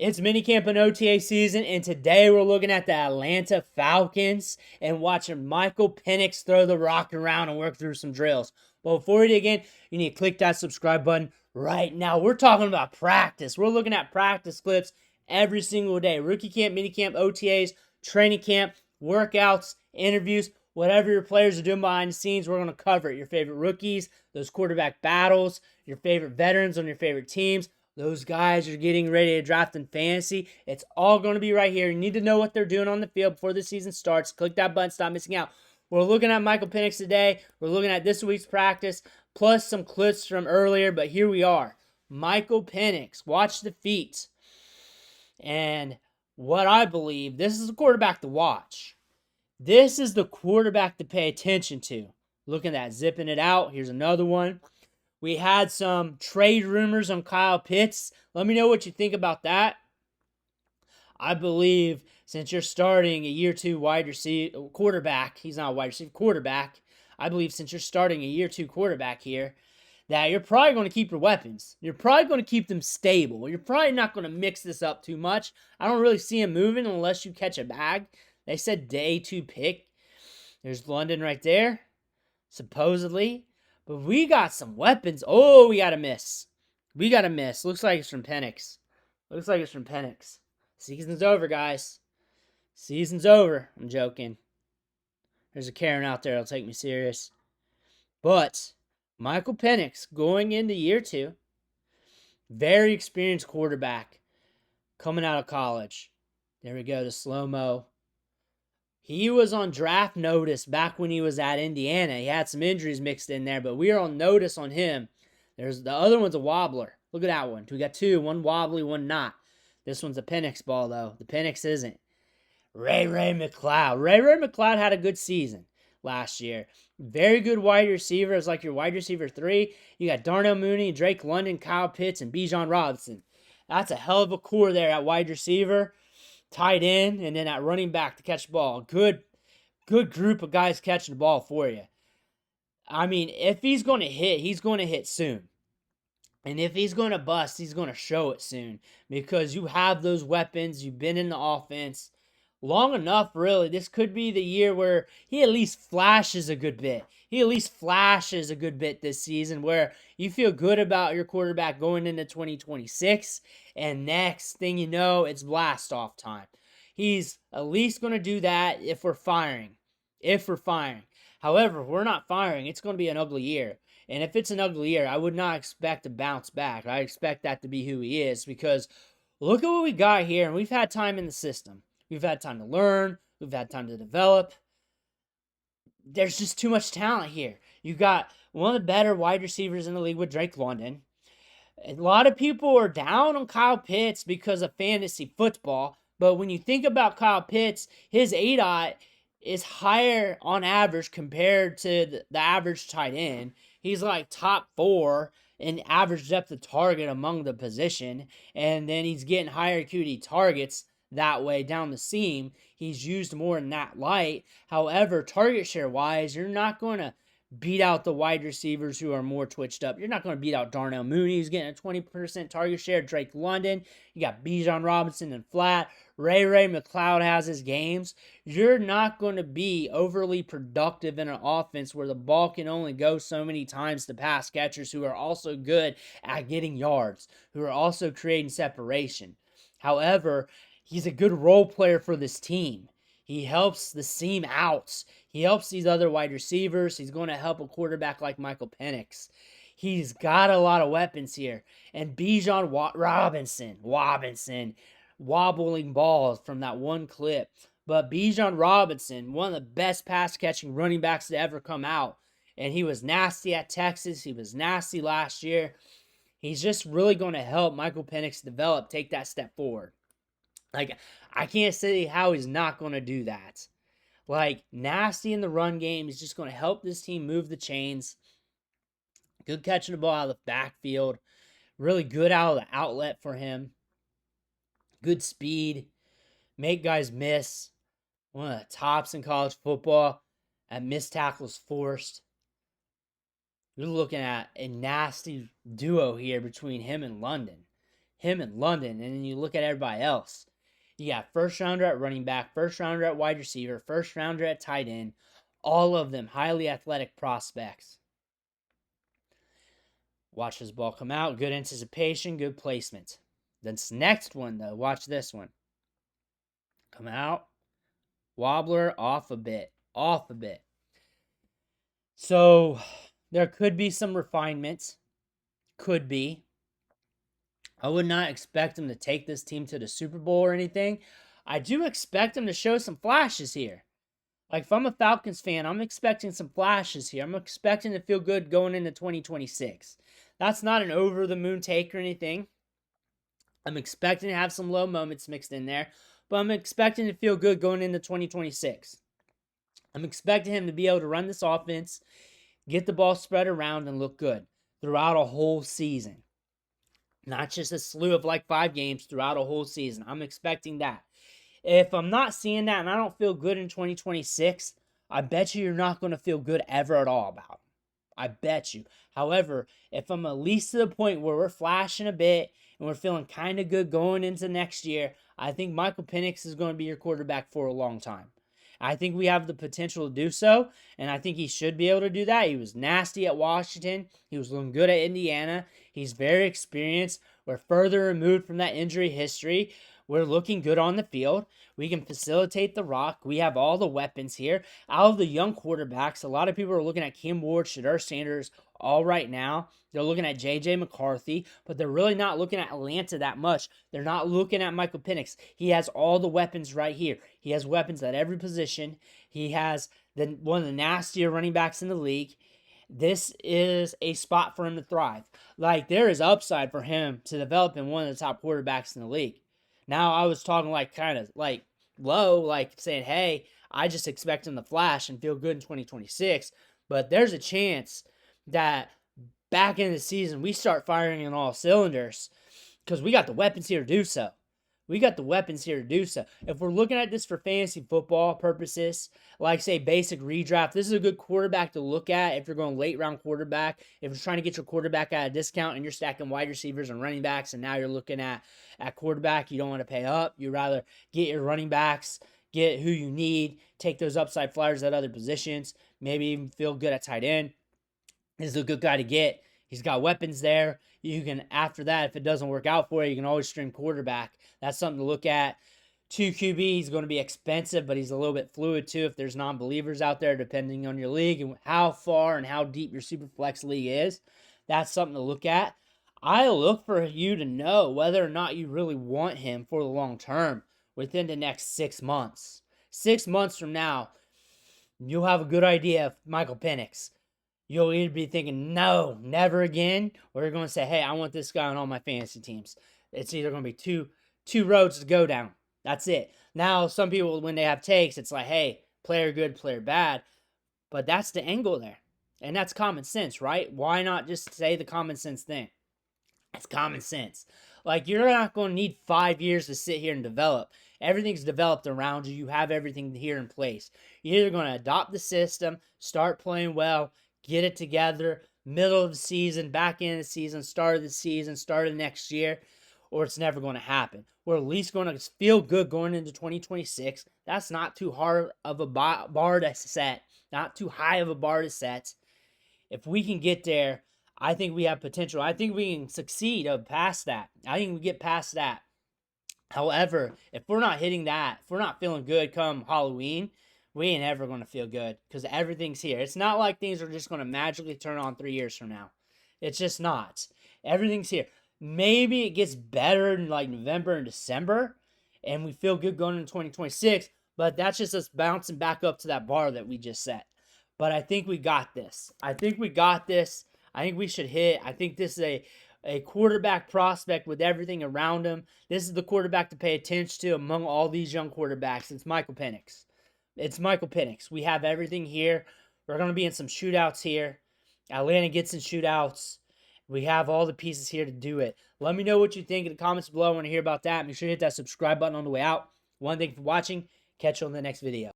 It's minicamp and OTA season, and today we're looking at the Atlanta Falcons and watching Michael Penix throw the rock around and work through some drills. But before we dig in, you need to click that subscribe button right now. We're talking about practice. We're looking at practice clips every single day. Rookie camp, minicamp, OTAs, training camp, workouts, interviews, whatever your players are doing behind the scenes, we're going to cover it. Your favorite rookies, those quarterback battles, your favorite veterans on your favorite teams, those guys are getting ready to draft in fantasy. It's all going to be right here. You need to know what they're doing on the field before the season starts. Click that button, stop missing out. We're looking at Michael Penix today. We're looking at this week's practice, plus some clips from earlier, but here we are. Michael Penix, watch the feet. And what I believe, this is the quarterback to watch. This is the quarterback to pay attention to. Look at that, zipping it out. Here's another one. We had some trade rumors on Kyle Pitts. Let me know what you think about that. I believe since you're starting a year two wide receiver quarterback, he's not a wide receiver quarterback. I believe since you're starting a year two quarterback here, that you're probably going to keep your weapons. You're probably going to keep them stable. You're probably not going to mix this up too much. I don't really see him moving unless you catch a bag. They said day two pick. There's London right there, supposedly. But we got some weapons. Oh, we got to miss. We got to miss. Looks like it's from Penix. Looks like it's from Penix. Season's over, guys. Season's over. I'm joking. There's a Karen out there that'll take me serious. But Michael Penix going into year two. Very experienced quarterback coming out of college. There we go, the slow-mo. He was on draft notice back when he was at Indiana. He had some injuries mixed in there, but we are on notice on him. There's the other one's a wobbler. Look at that one. We got two, one wobbly, one not. This one's a Penix ball, though. The Penix isn't. Ray McCloud. Ray McCloud had a good season last year. Very good wide receiver. It's like your wide receiver 3. You got Darnell Mooney, Drake London, Kyle Pitts, and Bijan Robinson. That's a hell of a core there at wide receiver. Tight end, and then at running back to catch the ball. Good group of guys catching the ball for you. I mean, if he's going to hit, he's going to hit soon. And if he's going to bust, he's going to show it soon. Because you have those weapons. You've been in the offense long enough, really. This could be the year where he at least flashes a good bit. He at least flashes a good bit this season where you feel good about your quarterback going into 2026. And next thing you know, it's blast off time. He's at least going to do that if we're firing. However, if we're not firing, it's going to be an ugly year. And if it's an ugly year, I would not expect to bounce back. I expect that to be who he is because look at what we got here. And we've had time in the system. We've had time to learn. We've had time to develop. There's just too much talent here. You got one of the better wide receivers in the league with Drake London. A lot of people are down on Kyle Pitts because of fantasy football. But when you think about Kyle Pitts, his ADOT is higher on average compared to the average tight end. He's like top 4 in average depth of target among the position. And then he's getting higher QD targets that way down the seam. He's used more in that light. However, target share wise, you're not going to beat out the wide receivers who are more twitched up. You're not going to beat out Darnell Mooney, who's getting a 20% target share. Drake London. You got Bijan Robinson and flat. Ray McCloud has his games. You're not going to be overly productive in an offense where the ball can only go so many times to pass catchers who are also good at getting yards, who are also creating separation. However, he's a good role player for this team. He helps the seam out. He helps these other wide receivers. He's going to help a quarterback like Michael Penix. He's got a lot of weapons here. And Bijan Robinson, wobbling balls from that one clip. But Bijan Robinson, one of the best pass-catching running backs to ever come out. And he was nasty at Texas. He was nasty last year. He's just really going to help Michael Penix develop, take that step forward. Like, I can't say how he's not going to do that. Like, nasty in the run game. He's just going to help this team move the chains. Good catching the ball out of the backfield. Really good out of the outlet for him. Good speed. Make guys miss. One of the tops in college football at missed tackles forced. You're looking at a nasty duo here between him and London. him and London, and then you look at everybody else. You got first rounder at running back, first rounder at wide receiver, first rounder at tight end. All of them highly athletic prospects. Watch this ball come out. Good anticipation, good placement. This next one, though, watch this one. Come out. Wobbler off a bit. So there could be some refinements. Could be. I would not expect him to take this team to the Super Bowl or anything. I do expect him to show some flashes here. Like, if I'm a Falcons fan, I'm expecting some flashes here. I'm expecting to feel good going into 2026. That's not an over-the-moon take or anything. I'm expecting to have some low moments mixed in there, but I'm expecting to feel good going into 2026. I'm expecting him to be able to run this offense, get the ball spread around, and look good throughout a whole season. Not just a slew of like 5 games throughout a whole season. I'm expecting that. If I'm not seeing that and I don't feel good in 2026, I bet you're not going to feel good ever at all about him. I bet you. However, if I'm at least to the point where we're flashing a bit and we're feeling kind of good going into next year, I think Michael Penix is going to be your quarterback for a long time. I think we have the potential to do so, and I think he should be able to do that. He was nasty at Washington. He was looking good at Indiana. He's very experienced. We're further removed from that injury history. We're looking good on the field. We can facilitate the rock. We have all the weapons here. Out of the young quarterbacks, a lot of people are looking at Kim Ward, Shedeur Sanders, all right now. They're looking at J.J. McCarthy, but they're really not looking at Atlanta that much. They're not looking at Michael Penix. He has all the weapons right here. He has weapons at every position. He has one of the nastier running backs in the league. This is a spot for him to thrive. Like, there is upside for him to develop in one of the top quarterbacks in the league. Now, I was talking like kind of like low, like saying, hey, I just expect him to flash and feel good in 2026. But there's a chance that back in the season, we start firing on all cylinders because we got the weapons here to do so. If we're looking at this for fantasy football purposes, like say basic redraft, this is a good quarterback to look at if you're going late round quarterback. If you're trying to get your quarterback at a discount and you're stacking wide receivers and running backs, and now you're looking at quarterback, you don't want to pay up. You rather get your running backs, get who you need, take those upside flyers at other positions, maybe even feel good at tight end. This is a good guy to get. He's got weapons there. You can, after that, if it doesn't work out for you, you can always stream quarterback. That's something to look at. 2 QB, he's going to be expensive, but he's a little bit fluid too if there's non-believers out there, depending on your league and how far and how deep your super flex league is. That's something to look at. I look for you to know whether or not you really want him for the long term within the next 6 months. 6 months from now, you'll have a good idea of Michael Penix. You'll either be thinking, no, never again, or you're going to say, hey, I want this guy on all my fantasy teams. It's either going to be two roads to go down. That's it. Now, some people, when they have takes, it's like, hey, player good, player bad. But that's the angle there. And that's common sense, right? Why not just say the common sense thing? It's common sense. Like, you're not going to need 5 years to sit here and develop. Everything's developed around you. You have everything here in place. You're either going to adopt the system, start playing well, get it together, middle of the season, back end of the season, start of the season, start of next year, or it's never going to happen. We're at least going to feel good going into 2026. That's not too hard of a bar to set, not too high of a bar to set. If we can get there, I think we have potential. I think we can succeed past that. I think we get past that. However, if we're not hitting that, if we're not feeling good come Halloween, we ain't ever going to feel good because everything's here. It's not like things are just going to magically turn on 3 years from now. It's just not. Everything's here. Maybe it gets better in like November and December, and we feel good going into 2026, but that's just us bouncing back up to that bar that we just set. But I think we got this. I think we should hit. I think this is a quarterback prospect with everything around him. This is the quarterback to pay attention to among all these young quarterbacks. It's Michael Penix. We have everything here. We're going to be in some shootouts here. Atlanta gets in shootouts. We have all the pieces here to do it. Let me know what you think in the comments below. I want to hear about that. Make sure you hit that subscribe button on the way out. One, thank you for watching. Catch you on the next video.